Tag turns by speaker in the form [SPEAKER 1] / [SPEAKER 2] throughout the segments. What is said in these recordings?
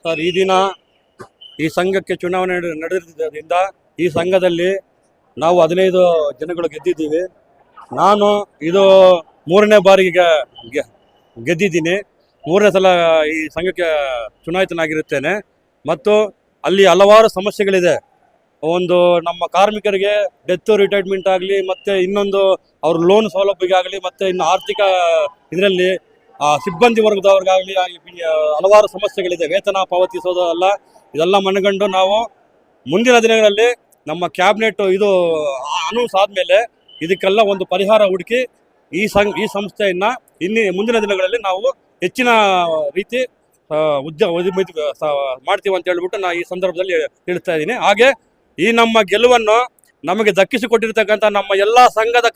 [SPEAKER 1] Sir, ಈ ದಿನ ಈ ಸಂಘಕ್ಕೆ ಚುನಾವಣೆ ನಡೆದಿದ್ದರಿಂದ ಈ ಸಂಘದಲ್ಲಿ ನಾವು 15 ಜನಗಳು ಗೆದ್ದಿದ್ದೀವಿ. ನಾನು ಇದು 3ನೇ ಬಾರಿಗೆ ಗೆದ್ದಿದ್ದೀನಿ. 3ನೇ ಸಲ ಈ ಸಂಘಕ್ಕೆ ಚುನಾಯಿತನಾಗಿರುತ್ತೇನೆ. ಮತ್ತು ಅಲ್ಲಿ ಹಲವಾರು ಸಮಸ್ಯೆಗಳಿದೆ. ಒಂದು ನಮ್ಮ ಕಾರ್ಮಿಕರಿಗೆ ಡೆತ್ ರಿಟೈರ್ಮೆಂಟ್ ಆಗಲಿ, ಮತ್ತು ಇನ್ನೊಂದು ಅವ್ರ ಲೋನ್ ಸೌಲಭ್ಯಗಾಗಲಿ, ಮತ್ತು ಇನ್ನು ಆರ್ಥಿಕ ಇದರಲ್ಲಿ ಸಿಬ್ಬಂದಿ ವರ್ಗದವ್ರಿಗಾಗಲಿ ಹಲವಾರು ಸಮಸ್ಯೆಗಳಿದೆ. ವೇತನ ಪಾವತಿಸೋದಲ್ಲ, ಇದೆಲ್ಲ ಮನಗಂಡು ನಾವು ಮುಂದಿನ ದಿನಗಳಲ್ಲಿ ನಮ್ಮ ಕ್ಯಾಬಿನೆಟ್ ಇದು ಅನೌನ್ಸ್ ಆದಮೇಲೆ ಇದಕ್ಕೆಲ್ಲ ಒಂದು ಪರಿಹಾರ ಹುಡುಕಿ ಈ ಸಂಸ್ಥೆಯನ್ನು ಮುಂದಿನ ದಿನಗಳಲ್ಲಿ ನಾವು ಹೆಚ್ಚಿನ ರೀತಿ ಮಾಡ್ತೀವಿ ಅಂತ ಹೇಳ್ಬಿಟ್ಟು ನಾನು ಈ ಸಂದರ್ಭದಲ್ಲಿ ತಿಳಿಸ್ತಾ ಇದ್ದೀನಿ. ಹಾಗೆ ಈ ನಮ್ಮ ಗೆಲುವನ್ನು ನಮಗೆ ದಕ್ಕಿಸಿಕೊಟ್ಟಿರ್ತಕ್ಕಂಥ ನಮ್ಮ ಎಲ್ಲ ಸಂಘದ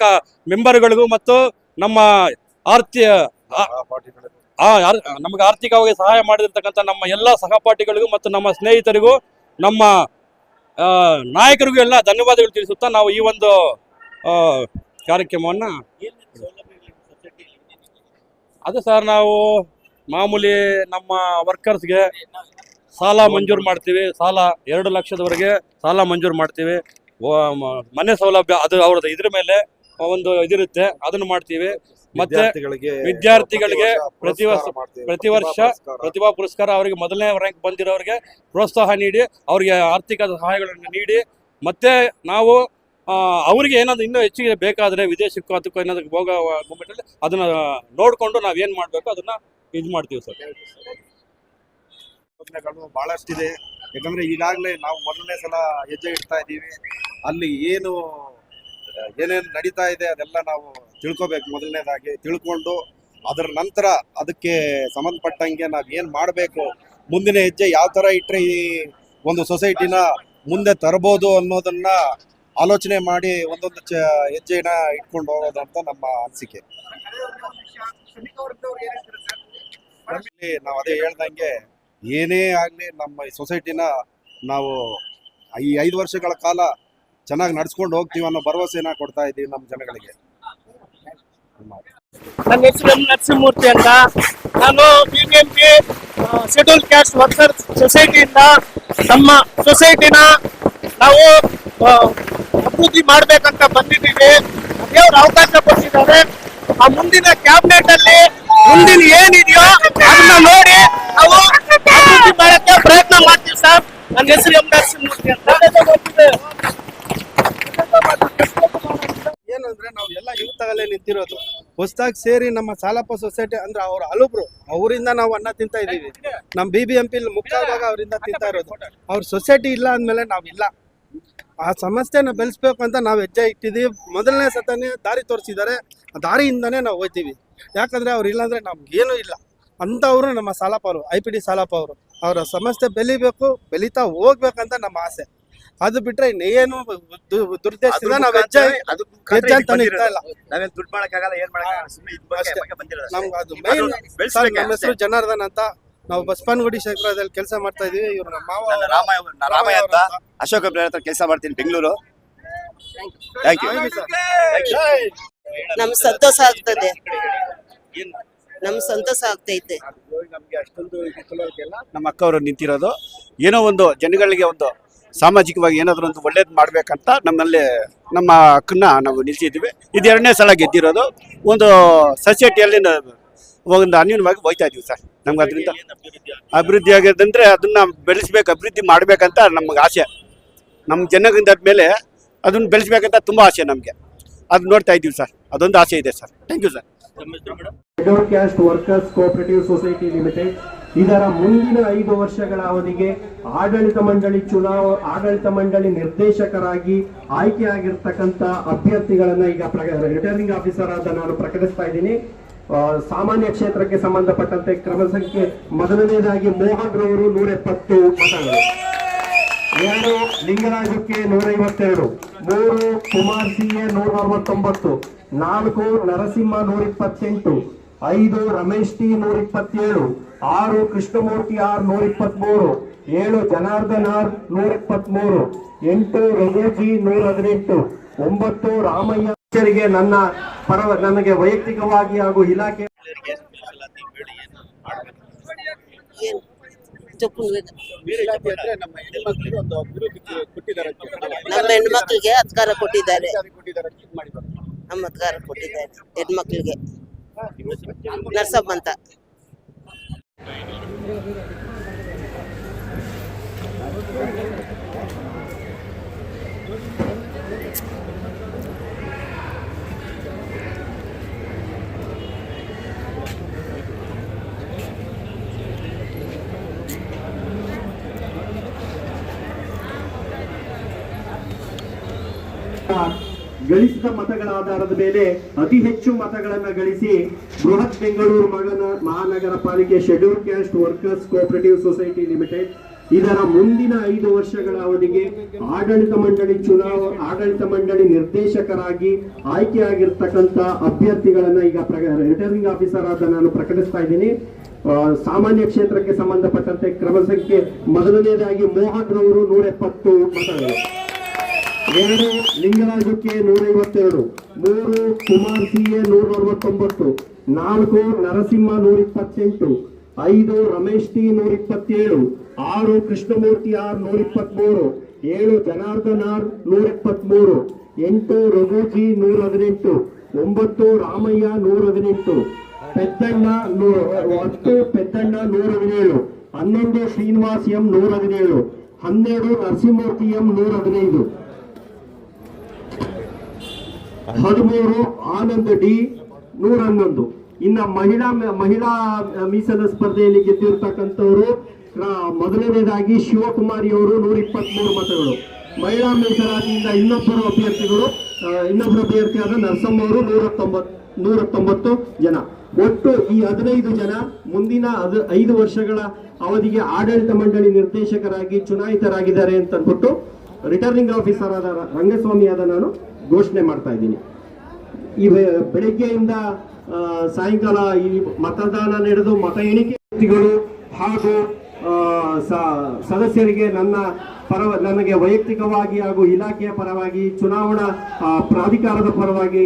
[SPEAKER 1] ಮೆಂಬರ್ಗಳಿಗೂ ಮತ್ತು ನಮ್ಮ ನಮಗೆ ಆರ್ಥಿಕವಾಗಿ ಸಹಾಯ ಮಾಡಿರ್ತಕ್ಕಂಥ ನಮ್ಮ ಎಲ್ಲ ಸಹಪಾಠಿಗಳಿಗೂ ಮತ್ತು ನಮ್ಮ ಸ್ನೇಹಿತರಿಗೂ ನಮ್ಮ ನಾಯಕರಿಗೂ ಎಲ್ಲ ಧನ್ಯವಾದಗಳು ತಿಳಿಸುತ್ತಾ ನಾವು ಈ ಒಂದು ಕಾರ್ಯಕ್ರಮವನ್ನು ಅದು ಸರ್, ನಾವು ಮಾಮೂಲಿ ನಮ್ಮ ವರ್ಕರ್ಸ್ಗೆ ಸಾಲ ಮಂಜೂರು ಮಾಡ್ತೀವಿ. ಸಾಲ 2 ಲಕ್ಷದವರೆಗೆ ಸಾಲ ಮಂಜೂರು ಮಾಡ್ತೀವಿ. ಮನೆ ಸೌಲಭ್ಯ ಅದು ಅವ್ರದ್ದು ಇದ್ರ ಮೇಲೆ ಒಂದು ಇದಿರುತ್ತೆ, ಅದನ್ನು ಮಾಡ್ತೀವಿ. ಮತ್ತೆ ವಿದ್ಯಾರ್ಥಿಗಳಿಗೆ ಪ್ರತಿ ವರ್ಷ ಪ್ರತಿಭಾ ಪುರಸ್ಕಾರ, ಅವರಿಗೆ ಮೊದಲನೇ ರ್ಯಾಂಕ್ ಬಂದಿರೋರಿಗೆ ಪ್ರೋತ್ಸಾಹ ನೀಡಿ ಅವರಿಗೆ ಆರ್ಥಿಕ ಸಹಾಯಗಳನ್ನು ನೀಡಿ, ಮತ್ತೆ ನಾವು ಅವರಿಗೆ ಏನಾದ್ರು ಇನ್ನೂ ಹೆಚ್ಚಿಗೆ ಬೇಕಾದರೆ ವಿದೇಶಕ್ಕೂ ಅದಕ್ಕೂ ಏನಾದ್ರು ಹೋಗೋ ಮೂಮೆಂಟಲ್ಲಿ ಅದನ್ನ ನೋಡಿಕೊಂಡು ನಾವು ಏನು ಮಾಡಬೇಕು ಅದನ್ನ ಇದು ಮಾಡ್ತೀವಿ ಸರ್.
[SPEAKER 2] ಯೋಜನೆಗಳು ಬಹಳಷ್ಟಿದೆ. ಯಾಕಂದ್ರೆ ಈಗಾಗಲೇ ನಾವು ಮೊದಲನೇ ಸಲ ಹೆಜ್ಜೆ ಇಡ್ತಾ ಇದ್ದೀವಿ. ಅಲ್ಲಿ ಏನೇನು ನಡೀತಾ ಇದೆ ಅದೆಲ್ಲ ನಾವು ತಿಳ್ಕೊಬೇಕು. ಮೊದಲನೇದಾಗಿ ತಿಳ್ಕೊಂಡು ಅದರ ನಂತರ ಅದಕ್ಕೆ ಸಂಬಂಧಪಟ್ಟಂಗೆ ನಾವು ಏನು ಮಾಡಬೇಕು, ಮುಂದಿನ ಹೆಜ್ಜೆ ಯಾವ ಥರ ಇಟ್ಟರೆ ಈ ಒಂದು ಸೊಸೈಟಿನ ಮುಂದೆ ತರಬಹುದು ಅನ್ನೋದನ್ನ ಆಲೋಚನೆ ಮಾಡಿ ಒಂದೊಂದು ಹೆಜ್ಜೆನ ಇಟ್ಕೊಂಡು ಹೋಗೋದು ಅಂತ ನಮ್ಮ ಅನಿಸಿಕೆ. ನಾವು ಅದೇ ಹೇಳ್ದಂಗೆ ಏನೇ ಆಗಲಿ ನಮ್ಮ ಈ ಸೊಸೈಟಿನ ನಾವು ಈ 5 ವರ್ಷಗಳ ಕಾಲ ಚೆನ್ನಾಗಿ ನಡ್ಸ್ಕೊಂಡು ಹೋಗ್ತೀವಿ ಅನ್ನೋ ಭರವಸೆನ ಕೊಡ್ತಾ ಇದ್ದೀವಿ ನಮ್ಮ ಜನಗಳಿಗೆ.
[SPEAKER 3] ನನ್ನ ಹೆಸರು ನರಸಿಂಹಮೂರ್ತಿ ಅಂತ. ನಾನು ಬಿಬಿಎಂಪಿ ಶೆಡ್ಯೂಲ್ ಕ್ಯಾಸ್ಟ್ ವರ್ಕರ್ಸ್ ಸೊಸೈಟಿಯಿಂದ ನಮ್ಮ ಸೊಸೈಟಿನ ನಾವು ಅಭಿವೃದ್ಧಿ ಮಾಡ್ಬೇಕಂತ ಬಂದಿದ್ದೀವಿ. ದೇವ್ರು ಅವಕಾಶ ಕೊಟ್ಟಿದ್ದಾರೆ. ಆ ಮುಂದಿನ ಕ್ಯಾಬಿನೆಟ್ ಅಲ್ಲಿ ಮುಂದಿನ ಏನಿದೆಯೋ ಅದನ್ನ ನೋಡಿ ನಾವು ಅಭಿವೃದ್ಧಿ ಮಾಡಕ್ಕೆ ಪ್ರಯತ್ನ ಮಾಡ್ತೀವಿ ಸರ್. ನನ್ನ ಹೆಸರು ನರಸಿಂಹಮೂರ್ತಿ ಅಂತ.
[SPEAKER 2] ಏನಂದ್ರೆ ನಾವು ಎಲ್ಲ ಯುವಕರಲ್ಲೇ ನಿಂತಿರೋದು. ಹೊಸದಾಗಿ ಸೇರಿ ನಮ್ಮ ಸಾಲಪ್ಪ ಸೊಸೈಟಿ ಅಂದ್ರೆ ಅವ್ರ ಹಲಬ್ರು ಅವರಿಂದ ನಾವು ಅನ್ನ ತಿಂತಾ ಇದೀವಿ. ನಮ್ಮ BBMP ಮುಕ್ಕಾಲ್ ಭಾಗ ಅವರಿಂದ ತಿಂತಾ ಇರೋದು. ಅವ್ರ ಸೊಸೈಟಿ ಇಲ್ಲ ಅಂದ್ಮೇಲೆ ನಾವಿಲ್ಲ. ಆ ಸಮಸ್ಯೆನ ಬೆಳೆಸ್ಬೇಕು ಅಂತ ನಾವು ಹೆಜ್ಜೆ ಇಟ್ಟಿದ್ದೀವಿ. ಮೊದಲನೇ ಸತನೇ ದಾರಿ ತೋರಿಸಿದ್ದಾರೆ. ಆ ದಾರಿಯಿಂದನೇ ನಾವು ಹೋಗ್ತೀವಿ. ಯಾಕಂದ್ರೆ ಅವ್ರು ಇಲ್ಲಾಂದ್ರೆ ನಮ್ಗೇನು ಇಲ್ಲ ಅಂತವ್ರು ನಮ್ಮ ಸಾಲಪ್ಪ ಅವರು, IPD ಸಾಲಪ್ಪ ಅವರು. ಅವರ ಸಮಸ್ಯೆ ಬೆಳಿಬೇಕು, ಬೆಳೀತಾ ಹೋಗ್ಬೇಕಂತ ನಮ್ಮ ಆಸೆ. ಅದು ಬಿಟ್ರೆ ಇನ್ನೇನು ದುರ್ದೇಶದಿಂದ ನಾವು ಹೆಜ್ಜೆ ಅಂತಾನೆ ಇರ್ತಾ ಇಲ್ಲ. ನಮ್ಗೆ ಅದು ಮೇನ್. ನಮ್ಮ ಹೆಸರು ಜನಾರ್ದನ್ ಅಂತ. ನಾವು ಬಸವನಗುಡಿ ಕ್ಷೇತ್ರದಲ್ಲಿ ಕೆಲಸ ಮಾಡ್ತಾ ಇದೀವಿ. ಇವ್ರು ನಮ್ಮ ಮಾವ
[SPEAKER 4] ರಾಮಯ್ಯ ಅಂತ ಅಶೋಕ ಹತ್ರ ಕೆಲಸ ಮಾಡ್ತೀನಿ, ಬೆಂಗಳೂರು. Thank you.
[SPEAKER 5] ನಮ್ ಸಂತೋಷ ಆಗ್ತದೆ, ನಮ್ ಸಂತೋಷ ಆಗ್ತೈತೆ.
[SPEAKER 4] ನಮ್ಗೆ ಅಷ್ಟೊಂದು ನಮ್ಮ ಅಕ್ಕ ಅವರು ನಿಂತಿರೋದು ಏನೋ ಒಂದು ಜನಗಳಿಗೆ ಒಂದು ಸಾಮಾಜಿಕವಾಗಿ ಏನಾದರೂ ಒಂದು ಒಳ್ಳೇದು ಮಾಡ್ಬೇಕಂತ ನಮ್ಮಲ್ಲಿ ನಮ್ಮ ಅಕ್ಕನ್ನ ನಾವು ನಿಲ್ಸಿದ್ದೀವಿ. ಇದು 2ನೇ ಸಲ ಗೆದ್ದಿರೋದು. ಒಂದು ಸೊಸೈಟಿಯಲ್ಲಿ ಒಂದು ಅನ್ಯೂನ್ಯವಾಗಿ ಹೋಗ್ತಾ ಇದೀವಿ ಸರ್. ನಮ್ಗೆ ಅದರಿಂದ ಅಭಿವೃದ್ಧಿ ಆಗೋದಂದ್ರೆ ಅದನ್ನ ಬೆಳೆಸ್ಬೇಕು, ಅಭಿವೃದ್ಧಿ ಮಾಡ್ಬೇಕಂತ ನಮ್ಗೆ ಆಸೆ. ನಮ್ಮ ಜನರಿಂದ ಮೇಲೆ ಅದನ್ನ ಬೆಳೆಸ್ಬೇಕಂತ ತುಂಬ ಆಸೆ ನಮಗೆ. ಅದು ನೋಡ್ತಾ ಇದ್ದೀವಿ ಸರ್. ಅದೊಂದು ಆಸೆ ಇದೆ sir. Thank you sir.
[SPEAKER 6] Schedule caste workers cooperative society limited ಇದರ ಮುಂದಿನ 5 ವರ್ಷಗಳ ಅವಧಿಗೆ ಆಡಳಿತ ಮಂಡಳಿ ನಿರ್ದೇಶಕರಾಗಿ ಆಯ್ಕೆಯಾಗಿರ್ತಕ್ಕಂಥ ಅಭ್ಯರ್ಥಿಗಳನ್ನ ಈಗ ರಿಟರ್ನಿಂಗ್ ಆಫೀಸರ್ ಆದ ನಾನು ಪ್ರಕಟಿಸ್ತಾ ಇದ್ದೀನಿ. ಸಾಮಾನ್ಯ ಕ್ಷೇತ್ರಕ್ಕೆ ಸಂಬಂಧಪಟ್ಟಂತೆ ಕ್ರಮ ಸಂಖ್ಯೆ ಮೊದಲನೇದಾಗಿ ಮೋಹನ್ ರವರು 170 ಮತಗಳು, 2 ಲಿಂಗರಾಜಕ್ಕೆ 152, 3 Kumar CA 169, 4 Narasimha 128, 5 Ramesh T 127, 6 Krishnamurthy R 123, 7 Janardhan R 123, 8 Raghuji 118, 9 Ramaiah. ನನ್ನ ನನಗೆ ವೈಯಕ್ತಿಕವಾಗಿ ಹಾಗೂ ಇಲಾಖೆ
[SPEAKER 5] ಚುಕ್ಕುಂಗ್ರಿಗೆ
[SPEAKER 4] ಅಂದ್ರೆ ನಮ್ಮ ಹೆಣ್ಮಕ್ಳಿಗೆ ಒಂದು ಅಭಿವೃದ್ಧಿ ಕೊಟ್ಟಿದ್ದಾರೆ ಅಂತ
[SPEAKER 5] ನಮ್ಮ ಹೆಣ್ಮಕ್ಳಿಗೆ ಅಧಿಕಾರ ಕೊಟ್ಟಿದ್ದಾರೆ,
[SPEAKER 4] ಕೊಟ್ಟಿದ್ದಾರೆ ಅಂತ ಮಾಡಿದ್ದಾರೆ.
[SPEAKER 5] ನಮ್ಮ ಅಧಿಕಾರ ಕೊಟ್ಟಿದ್ದಾರೆ ಹೆಣ್ಮಕ್ಳಿಗೆ. ನರ್ಸಮ್ಮ ಅಂತ.
[SPEAKER 6] ಗಳಿಸಿದ ಮತಗಳ ಆಧಾರದ ಮೇಲೆ ಅತಿ ಹೆಚ್ಚು ಮತಗಳನ್ನು ಗಳಿಸಿ ಬೃಹತ್ ಬೆಂಗಳೂರು ಮಹಾನಗರ ಪಾಲಿಕೆ schedule caste workers cooperative society limited ಇದರ ಮುಂದಿನ 5 ವರ್ಷಗಳ ಅವಧಿಗೆ ಆಡಳಿತ ಮಂಡಳಿ ನಿರ್ದೇಶಕರಾಗಿ ಆಯ್ಕೆಯಾಗಿರ್ತಕ್ಕಂಥ ಅಭ್ಯರ್ಥಿಗಳನ್ನ ಈಗ ರಿಟರ್ನಿಂಗ್ ಆಫೀಸರ್ ಆದ ನಾನು ಪ್ರಕಟಿಸ್ತಾ ಇದ್ದೀನಿ. ಸಾಮಾನ್ಯ ಕ್ಷೇತ್ರಕ್ಕೆ ಸಂಬಂಧಪಟ್ಟಂತೆ ಕ್ರಮ ಸಂಖ್ಯೆ ಮೊದಲನೇದಾಗಿ ಮೋಹನ್ ರವರು 170 ಮತಗಳು, 2 ಲಿಂಗರಾಜಕ್ಕೆ 152, 3 Kumar CA 169, 4 Narasimha 128, 5 Ramesh T 127, 6 Krishnamurthy R 123, 7 Janardhan R 123, 8 Raghuji 118, 9 Ramaiah 118, Peddanna 10 Peddanna 117, 11 Srinivas M 117, 12 Narasimhamurthy M 115, 13 Anand D 111. ಇನ್ನ ಮಹಿಳಾ ಮೀಸಲ ಸ್ಪರ್ಧೆಯಲ್ಲಿ ಗೆದ್ದಿರ್ತಕ್ಕಂಥವರು ಮೊದಲನೇದಾಗಿ ಶಿವಕುಮಾರಿ ಅವರು 123 ಮತಗಳು. ಮಹಿಳಾ ಮೀಸಲಾತಿಯಿಂದ ಇನ್ನೊಬ್ಬರು ಅಭ್ಯರ್ಥಿಯಾದ ನರಸಮ್ಮ ಅವರು 119 ಜನ. ಒಟ್ಟು ಈ 15 ಜನ ಮುಂದಿನ 5 ವರ್ಷಗಳ ಅವಧಿಗೆ ಆಡಳಿತ ಮಂಡಳಿ ನಿರ್ದೇಶಕರಾಗಿ ಚುನಾಯಿತರಾಗಿದ್ದಾರೆ ಅಂತ ಅಂದ್ಬಿಟ್ಟು ರಿಟರ್ನಿಂಗ್ ಆಫೀಸರ್ ಆದ ರಂಗಸ್ವಾಮಿ ಆದ ನಾನು ಘೋಷಣೆ ಮಾಡ್ತಾ ಇದ್ದೀನಿ. ಈ ಬೆಳಗ್ಗೆಯಿಂದ ಸಾಯಂಕಾಲ ಈ ಮತದಾನ ನಡೆದು ಮತ ಎಣಿಕೆ ವ್ಯಕ್ತಿಗಳು ಹಾಗೂ ಸದಸ್ಯರಿಗೆ ನನಗೆ ವೈಯಕ್ತಿಕವಾಗಿ ಹಾಗೂ ಇಲಾಖೆಯ ಪರವಾಗಿ ಚುನಾವಣಾ ಪ್ರಾಧಿಕಾರದ ಪರವಾಗಿ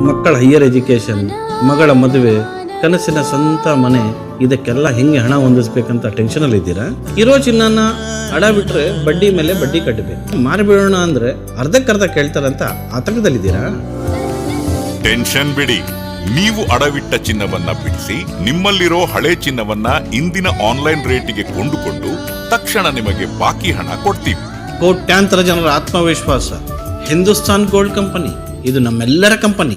[SPEAKER 7] ಮಕ್ಕಳ ಹೈಯರ್ ಎಜುಕೇಷನ್, ಮಗಳ ಮದುವೆ, ಕನಸಿನ ಸ್ವಂತ ಮನೆ, ಇದಕ್ಕೆಲ್ಲ ಹೆಂಗೆ ಹಣ ಹೊಂದಿಸ್ಬೇಕಂತ ಟೆನ್ಷನಲ್ಲಿ ಇದ್ದೀರಾ? ಇರೋ ಚಿನ್ನನ ಅಡ ಬಿಟ್ರೆ ಬಡ್ಡಿ ಮೇಲೆ ಬಡ್ಡಿ ಕಟ್ಟಬೇಕು. ಮಾರಿಬಿಡೋಣ ಅಂದ್ರೆ ಅರ್ಧಕ್ಕರ್ಧ ಕೇಳ್ತಾರಂತ ಆತಂಕದಲ್ಲಿದ್ದೀರಾ?
[SPEAKER 8] ಟೆನ್ಷನ್ ಬಿಡಿ, ನೀವು ಅಡವಿಟ್ಟ ಚಿನ್ನವನ್ನ ಬಿಡಿಸಿ ನಿಮ್ಮಲ್ಲಿರೋ ಹಳೆ ಚಿನ್ನವನ್ನ ಇಂದಿನ ಆನ್ಲೈನ್ ರೇಟಿಗೆ ಕೊಂಡುಕೊಂಡು ತಕ್ಷಣ ನಿಮಗೆ ಬಾಕಿ ಹಣ ಕೊಡ್ತೀವಿ.
[SPEAKER 7] ಕೋಟ್ಯಾಂತರ ಜನರ ಆತ್ಮವಿಶ್ವಾಸ ಹಿಂದೂಸ್ತಾನ್ ಗೋಲ್ಡ್ ಕಂಪನಿ, ಇದು ನಮ್ಮೆಲ್ಲರ ಕಂಪನಿ.